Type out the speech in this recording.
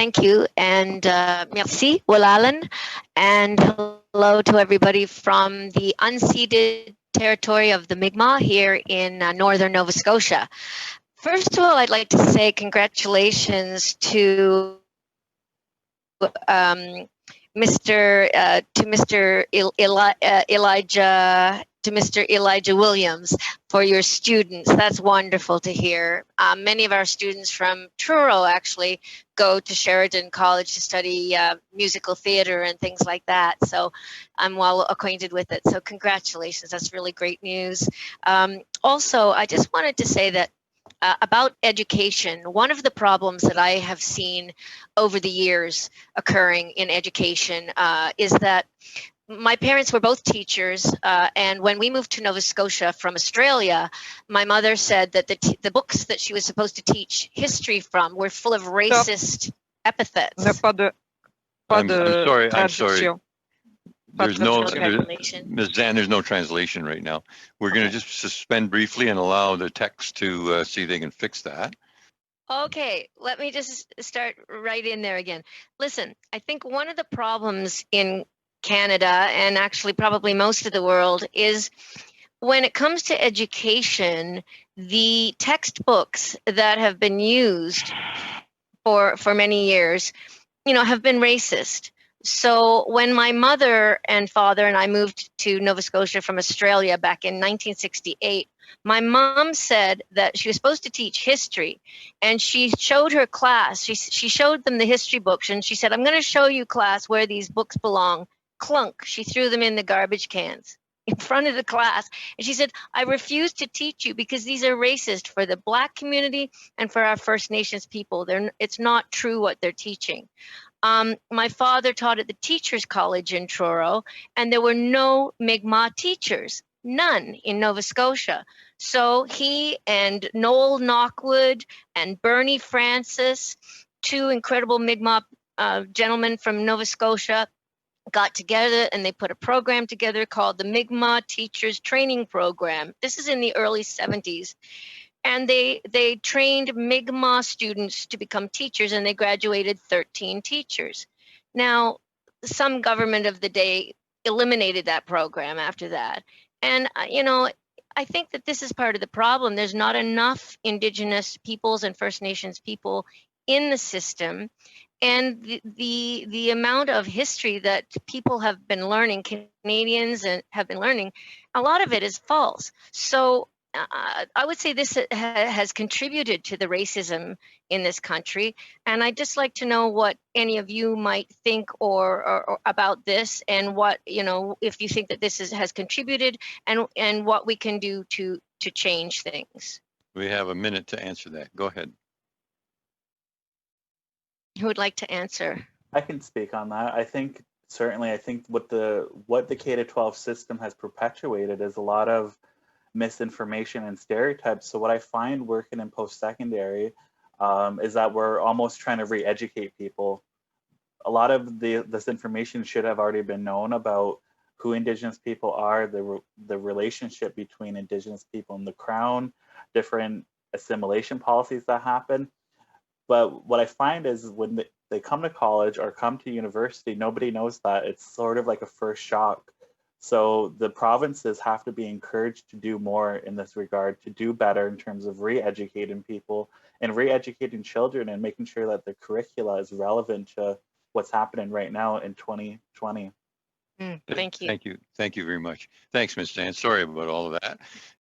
thank you, and merci, Walalan, and hello to everybody from the unceded territory of the Mi'kmaq here in northern Nova Scotia. First of all, I'd like to say congratulations to Mr. Elijah Williams for your students. That's wonderful to hear. Many of our students from Truro actually go to Sheridan College to study musical theater and things like that. So I'm well acquainted with it. So congratulations. That's really great news. Also, I just wanted to say that about education, one of the problems that I have seen over the years occurring in education is that my parents were both teachers, and when we moved to Nova Scotia from Australia, my mother said that the books that she was supposed to teach history from were full of racist epithets. I'm sorry. There's no translation. Ms. Zan, there's no translation right now. We're going to just suspend briefly and allow the text to see if they can fix that. Okay, let me just start right in there again. Listen, I think one of the problems in Canada, and actually probably most of the world, is when it comes to education, the textbooks that have been used for many years, have been racist. So when my mother and father and I moved to Nova Scotia from Australia back in 1968, my mom said that she was supposed to teach history, and she showed her class. She showed them the history books, and she said, "I'm going to show you, class, where these books belong." Clunk, she threw them in the garbage cans in front of the class. And she said, "I refuse to teach you because these are racist for the Black community and for our First Nations people. It's not true what they're teaching." My father taught at the Teachers College in Truro, and there were no Mi'kmaq teachers, none in Nova Scotia. So he and Noel Knockwood and Bernie Francis, two incredible Mi'kmaq gentlemen from Nova Scotia, got together and they put a program together called the Mi'kmaq Teachers Training Program. This is in the early 70s. And they trained Mi'kmaq students to become teachers, and they graduated 13 teachers. Now, some government of the day eliminated that program after that. And, I think that this is part of the problem. There's not enough Indigenous peoples and First Nations people in the system. And the amount of history that people have been learning, Canadians have been learning, a lot of it is false. So I would say this has contributed to the racism in this country, and I'd just like to know what any of you might think or about this, and what if you think that this has contributed, and what we can do to change things. We have a minute to answer that. Go ahead. Who would like to answer? I can speak on that. I think what the K-12 system has perpetuated is a lot of misinformation and stereotypes. So what I find working in post-secondary is that we're almost trying to re-educate people. A lot of this information should have already been known about who Indigenous people are, the relationship between Indigenous people and the Crown, different assimilation policies that happen. But what I find is when they come to college or come to university, nobody knows that. It's sort of like a first shock. So the provinces have to be encouraged to do more in this regard, to do better in terms of re-educating people and re-educating children and making sure that the curricula is relevant to what's happening right now in 2020. Thank you. Thank you very much. Thanks, Ms. Dan. Sorry about all of that.